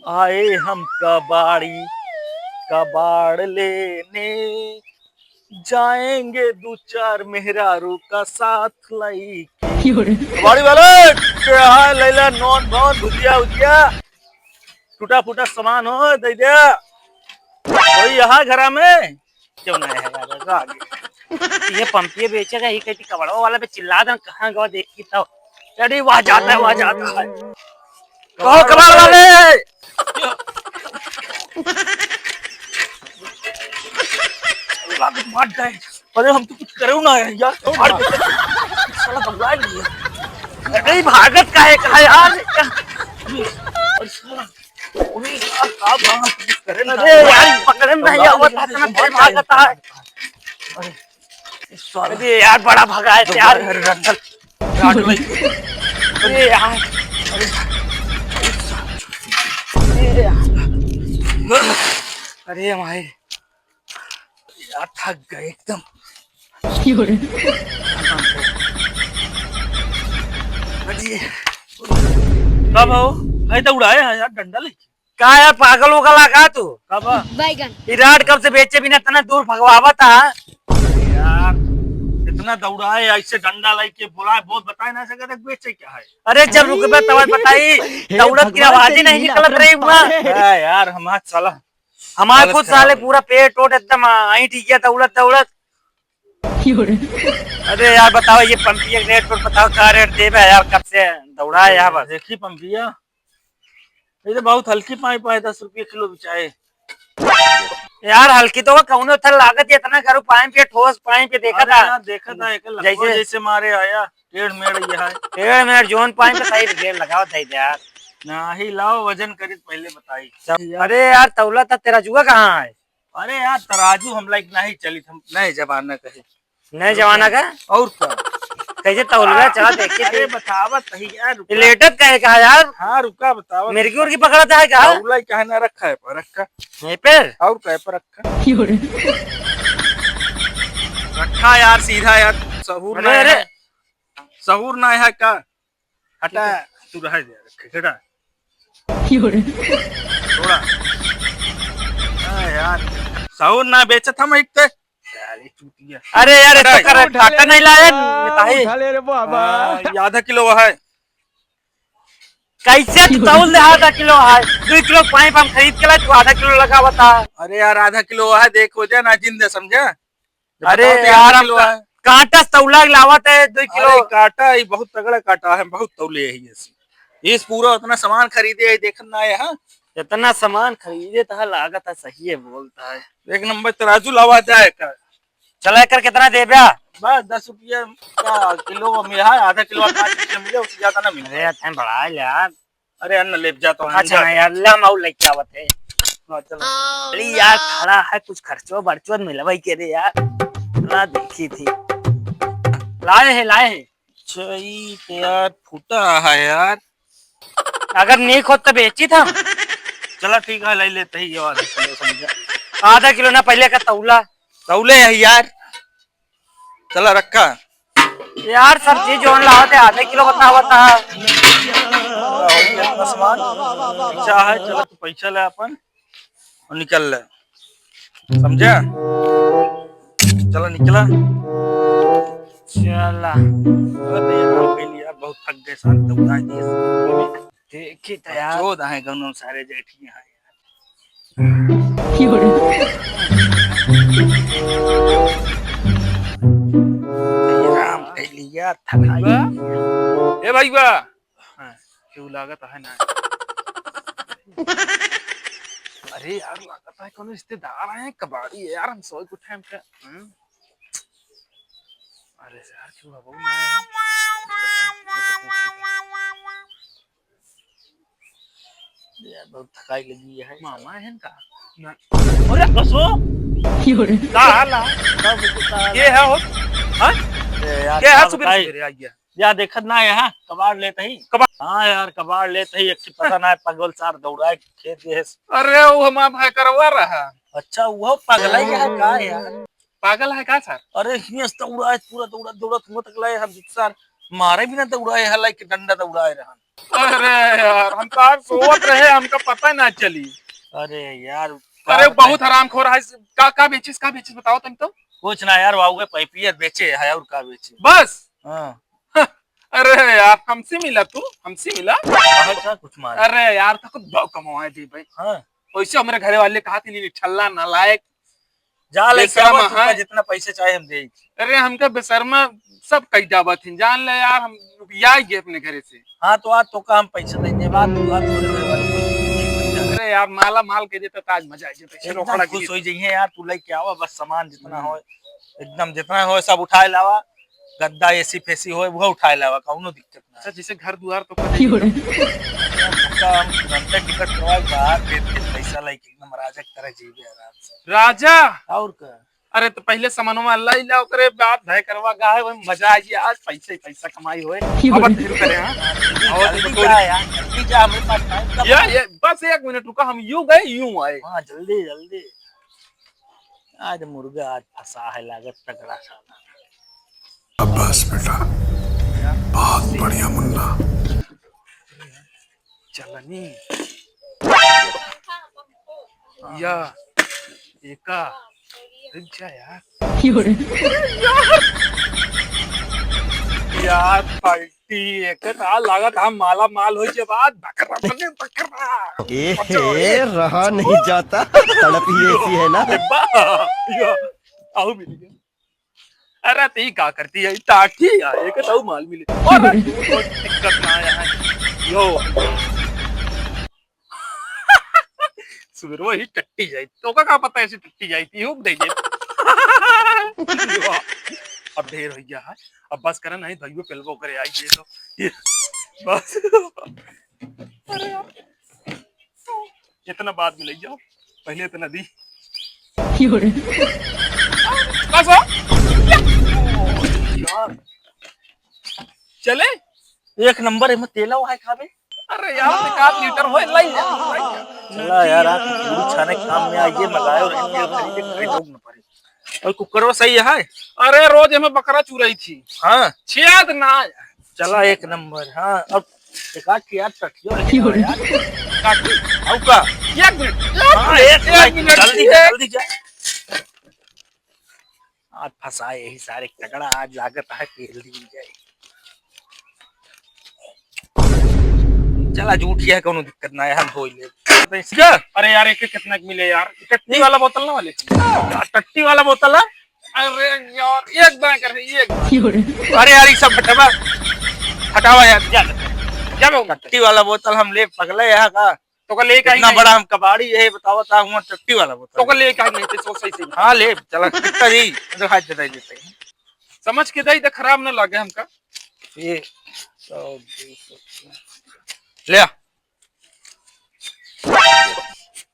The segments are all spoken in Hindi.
आए हम कबाड़ी कबाड़ लेने जाएंगे दो चार मेहरारू का साथ लाई कबाड़ी वाले क्या है लैला नॉन भवन भुजिया उजिया टूटा फूटा सामान हो दे दे कोई यहाँ घर में क्यों नहीं है आगे ये पंपिए बेचेगा ही कहती कबाड़ों वाला पे चिल्ला दे कहाँ गवा देखी तो अरे वहां जाता है वहां जाता है कहो कबाड़ वाले मार जाए अरे हम तो कुछ करो ना यार साला भगवान नहीं अरे भागत का है यार और साला उन्हीं का भाग करे ना अरे यार पकड़े में नहीं आवत है ना भागता है अरे यार बड़ा भगा है यार अरे यार अरे भाई यार थक गए एकदम कब हो तो उड़ाए हैं यार डंडा लेके का यार पागल वगल लगा तू कब बैगन विराट कब से बेचे बिना इतना दूर भगवावा था यार इतना दौड़ाए ऐसे डंडा लेके बोला बहुत बताए ना सके बेचे क्या है अरे जब रुक तब बताई दौड़त की आवाज ही नहीं निकल रही हुआ यार हमारा साला हमारे खुद साले पूरा पेट वोट एकदम आई ठीक है दौड़त दौड़त अरे यार बताओ ये पंपिया रेट पर बताओ क्या रेट दे यार कब से दौड़ा है यार देखी पंपिया ये तो बहुत हल्की पाइप है 10 रुपये किलो बिचाए यार हल्की तो कौन थल लागत इतना करो पाइप पे ठोस पाइप पे देखा था जैसे जैसे मारे आया टेढ़ मेढ़ जोन पाइप पे सही रेट लगाओ दे यार नहीं लाओ वजन करी पहले बताई अरे यार तौला था तेरा जुआ कहाँ है अरे यार तराजू हम लाइक नहीं चली हम नए जमाना कहे नए जमाना का और क्या कैसे तौलवा चला देखिए अरे बतावत सही यार लेटत कहे कहा यार हाँ रुका बतावत मेरे की ओर की पकड़ा था कहा तौला कहे ना रखा है पर रखा नहीं पर और कहे पर रखा रखा यार सीधा यार सहूर ना है सहूर ना है का हटा तू रह दे रखे हटा थोड़ा यार सहूर ना बेचत हम एक ते अरे यार टाटा नहीं लाया आधा किलो है कैसे तौल दे आधा किलो है 2 किलो पाइप हम खरीद के ला तू आधा किलो लगा बता अरे यार आधा किलो है देखो जा ना जिंदा समझा अरे यार कांटा तौला लावत है 2 किलो काटा ये बहुत तगड़ा काटा है बहुत तौले है ये इस पूरा उतना सामान खरीदे है देखना है हाँ इतना सामान खरीदे तो लागत है सही है बोलता है एक नंबर तराजू लावा जाए का चला कर कितना दे बस 10 रुपये किलो में है आधा किलो 5 रुपये मिले उससे ज्यादा ना मिले अरे बढ़ा यार अरे अन्न ले जाता हूँ अच्छा यार ला माऊ लेके आवत है अरे यार खड़ा है कुछ खर्चो बर्चो मिलवाई के रे यार ला देखी थी लाए है यार फूटा है यार अगर नीक हो तो बेची था चला ठीक है ले लेते ही आधा किलो ना पहले का तौले है यार चला रखा यार सब्जी जोन लाओ आधा किलो बतावा था अच्छा है चलो तो पैसा ले अपन और निकल ले समझा चलो निकला चला बहुत थक गए शांत उड़ा दिए देखी तो यार चोद है गनों सारे जेठी हैं राम लिया ए भाई बा क्यों लागत है ना अरे यार लागत है कौन रिश्तेदार हैं कबाड़ी है यार हम सोच उठे हम क्या अरे यार क्यों बाबू यार बहुत थकाई लगी है मामा है का अरे कसो का हाल ये है हो हां ये है सुबह आ गया या देखत ना है कबाड़ लेते ही हाँ यार कबाड़ लेते ही एक पता ना पगल सार दौड़ा खेत ये अरे वो हम भाई करवा रहा अच्छा वो पागल है का यार पागल है का सर अरे दौड़ा पूरा दौड़ा दौड़ा तक लाए हम सर मारे भी ना दौड़ाए हलाई के डंडा दौड़ाए रहन अरे यार हम तो आज सोवत रहे, हमका पता ना चली। अरे यार अरे बहुत हरामखोर है। का बेचिस बताओ तुम तो। कुछ ना यार, वाऊ पैपियर बेचे है और का बेचे बस। हाँ। अरे यार हमसे मिला, तू हमसे मिला। क्या कुछ माल? अरे यार तो खुद भाव कमाए दी भाई। हाँ वैसे हमारे घरे वाले कहा थे नहीं, छल्ला नालायक जा बेशर्म लेके है। जितना पैसे चाहे हम दे। अरे हमका बेशर्मा सब कई जावत थी, जान ले यार हम रुपया ही अपने घरे से। हाँ तो आज तो का हम पैसा देंगे बात थोड़े घर वाले को अरे यार माला माल के देता तो आज मजा आई जाता। चलो एकदम खड़ा खुश हो कीजिए। जाइए यार, तू लेके आवा बस सामान जितना हो एकदम जितना हो सब उठाए लावा। गद्दा एसी फेसी हो वो उठाए लावा, कौनो दिक्कत ना अच्छा जैसे घर द्वार तो हम तुरंत टिकट करवाए बाहर भेज के पैसा लेके एकदम राजा की तरह जीवे आराम से। राजा। और का अरे तो पहले सामानों अल्लाह ही लाओ करे, बात भय करवा गाय वो मजा आई जी। आज पैसे ही पैसा कमाई होए अब फिर करे। हां और जल्दी जा यार, जल्दी जा, हमारे पास टाइम कम है। ये बस 1 मिनट रुका, हम यूं गए यूं आए। हाँ जल्दी जल्दी। आज मुर्गा आज फंसा है, लागत तगड़ा साला। बस बेटा, बहुत बढ़िया मुन्ना। चलनी या एका रुक जा यार। यार पार्टी एक ना लागत हम माला माल हो के बाद बकरा बने बकरा। रहा नहीं जाता, तड़प ही ऐसी है ना। आओ मिल गया। अरे ती का करती है टाठी यार, एक तो माल मिले और दिक्कत ना आया है यो। सुबह वो ही टट्टी जाई तो का पता ऐसी टट्टी जाई थी हुक दे। अब ढेर हो गया है, अब बस करा नहीं भाई वो पेलवो करे आई ये तो ये बस। अरे यार इतना बाद में ले जाओ, पहले इतना दी बस यार चले। एक नंबर है, तेला हुआ है खाबे। अरे यार 1 लीटर हो लाई चला यार आप पूरी छाने काम में आइए, मगाए और इनके खरीदे खरीदो न पड़े। और कुकर वो सही है। अरे रोज हमें बकरा चुराई थी। हाँ छेद ना चला एक नंबर। हाँ अब एक आध की यार टटियो यार आओ का 1 मिनट। हाँ एक मिनट जल्दी जा। आज फंसाए यही सारे तगड़ा, आज लागत है तेल दी जाए। चला झूठ है, कोनो दिक्कत ना है, हम धो ले। अरे यार एक कितना मिले यार, टट्टी वाला बोतल ना वाले टट्टी वाला बोतल है। अरे यार एक दाना कर एक। अरे यार ये सब हटावा हटावा यार, जा टट्टी वाला बोतल हम ले पगले यहाँ का। तो का लेके इतना बड़ा हम कबाड़ी है, बताओ ता हुआ टट्टी वाला बोतल तो का लेके नहीं थे सो सही। हाँ ले चला कितना दी तो हाथ दे देते हैं समझ के दई तो खराब ना लगे हमका। ये 100 ले आ।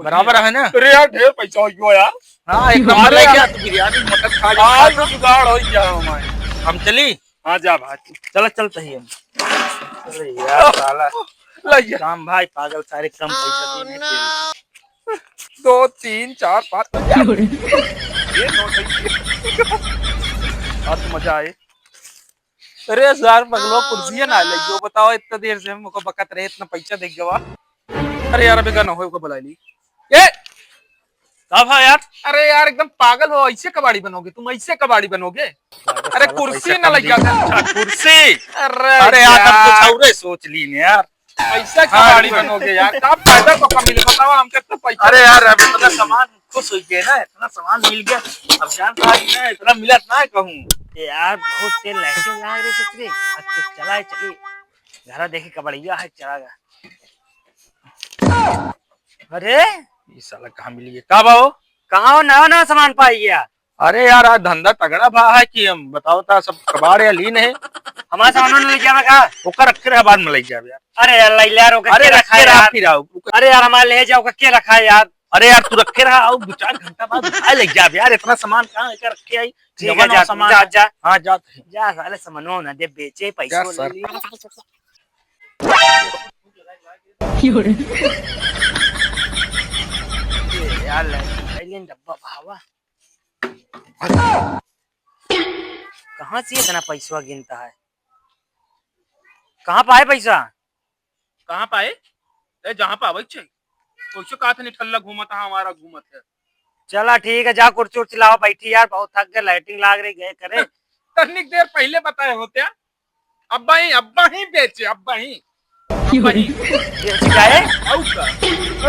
बराबर है ना। अरे यार ढेर पैसा हो गया यार। हाँ एक नंबर ले गया, तो बिरयानी मटन खा जा। आज तो जुगाड़ हो गया हमारे। हम चली। हाँ जा भाई चलो चलते ही हम। अरे यार साला लइया काम भाई पागल सारे कम पैसा देने 2 3 4 5 ये नोट आज तो मजा आए। अरे यार पगलो कुर्सियां ना ले जो बताओ इतना देर से हमको बकत रहे, इतना पैसा देख गवा। अरे यार अभी गाना हो को बुला ली ये कब है यार। अरे यार एकदम पागल हो, ऐसे कबाड़ी बनोगे तुम, ऐसे कबाड़ी बनोगे। अरे कुर्सी ना लग जाता कुर्सी। अरे यार हम कुछ और सोच ली ने यार, ऐसा कबाड़ी बनोगे यार, आप पैदा तो कम मिले बताओ हम कितना पैसा। अरे यार अभी इतना सामान खुश हो गया ना, इतना सामान मिल गया। अब जानता है इतना मिला ना कहूँ यार, बहुत तेल लहसुन लगा रे ससुरे। अच्छा चला है चलिए घर देखे कबड़िया है चलागा। अरे ये साला कहाँ मिली है, कहाँ भाव कहाँ हो नया नया सामान पाई गया। अरे यार आज धंधा तगड़ा भा है कि हम बताओ था सब कबाड़ या लीन है। हमारा सामान ले जावे का ओकर रखे रहे बाद में ले जावे यार। अरे यार ले ले रोके अरे रखा रखे है रहा यार। फिर आओ। अरे यार हमारे ले जाओ के रखा है यार। अरे यार तू रखे रहा और 2-4 घंटा बाद उठाए ले जावे यार, इतना सामान कहाँ लेकर रखे आई। ठीक है जा सामान जा जा हाँ जा जा साले सामानो ना दे बेचे पैसे ले लिए। यार एलियन डब्बा भावा कहाँ से इतना पैसा गिनता है, कहाँ पाए पैसा। कहाँ पाए? ए जहाँ पावे चाहिए तो कहा था निठल्ला घूमत है हमारा घूमत है। चला ठीक है, जा कुर्सी उर्सी लाओ, बैठी यार, बहुत थक गए, लाइटिंग लाग रही, गए करे। तनिक देर पहले बताए होते अब्बा ही बेचे अब्बा ही बेच गए। आऊ का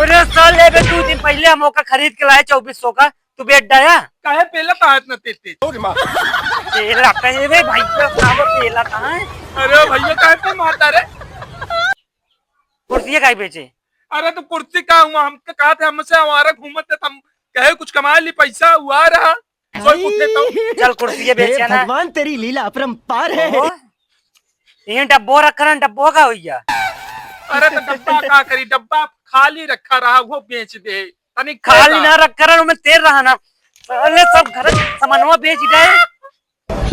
अरे साले बे, 2 दिन पहले हम मौका खरीद के लाए 2400 का, तू बेच डाया। काहे पहले कहा इतना तेज तेला कहे रे भाई, तेला कहाँ है? अरे भैया काहे पे मारता रे? कुर्सी काहे बेचे? अरे तो कुर्सी का हुआ हम तो कहा थे हमसे हमारा घूमत है हम कहे कुछ कमा ली पैसा हुआ रहा कोई पूछ लेता हूँ। चल कुर्सी हे बेचे ना। भगवान तेरी लीला अपरंपार है। ये डब्बो रखा ना, डब्बो का हुआ। अरे तो डब्बा का करी, डब्बा खाली रखा रहा वो बेच दे तनिक खाली ना रख कर में तेल रहा ना, साले सब घर सामानवा बेच गए।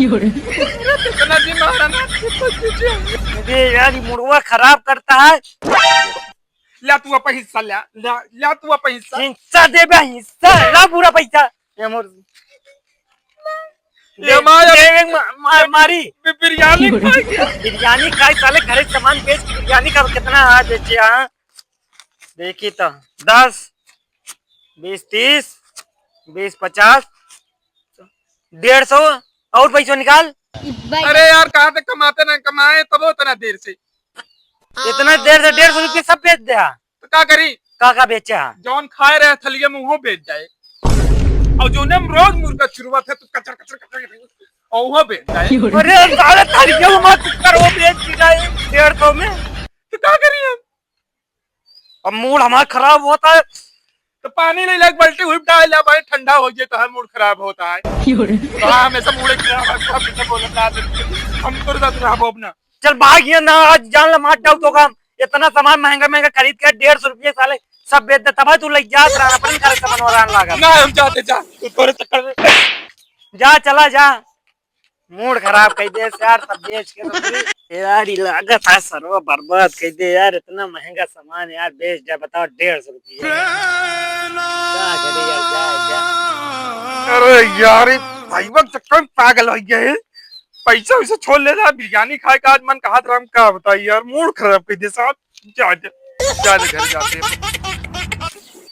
इतना दिमाग है ना अरे यार, ये मुड़वा खराब करता है। ला तू अपना हिस्सा ला तू अपना हिस्सा हिस्सा दे बे, हिस्सा ला पूरा पैसा। ये मोर ये मारी बिरयानी खाई क्या? बिरयानी खाई साले, घरे सामान बेच के बिरयानी का कितना आज बेचे। हाँ देखी तो 10 20 30 20 50 150 और पैसा निकाल। अरे यार कहाँ से कमाते ना कमाए तब उतना देर से इतना देर से 150 रुपये सब बेच दे। तो क्या करी? का बेचा? जौन खाए रहे थलिए में वो बेच जाए और जो ने रोज मुर्गा शुरुआत है तो कचर कचर कचर और वो बेच जाए। अरे साले थलिया मत कर, वो बेच जाए 150 में। तो क्या करिए हम? अब मूड हमारा खराब होता है। तो पानी ले लग बल्टी हुई डाल भाई ठंडा हो जाए तो हर मूड खराब होता है। तो हाँ हमेशा मूड खराब हम तो खराब हो अपना। चल भाग ये ना, आज जान ला मार डाउ तो काम। इतना सामान महंगा महंगा खरीद के 150 रुपये साले सब बेच दे, तब तू लग जा रहा अपने घर सामान वाला लागा ना हम जाते जा तू तोरे चक्कर में जा, चला जा। मूड खराब कर दे यार, सब बेच के तो यार ये लागत है सर्व बर्बाद कर दे यार। इतना महंगा सामान यार बेच जा, बताओ 150 रुपये। क्या करे यार, जा। अरे यार भाई वक्त चक्कर में पागल हो गए। पैसा वैसे छोड़ लेना बिरयानी खाए का आज मन कहा था हम क्या बताइए यार मूड खराब कर दे साहब। जा घर जाते हैं।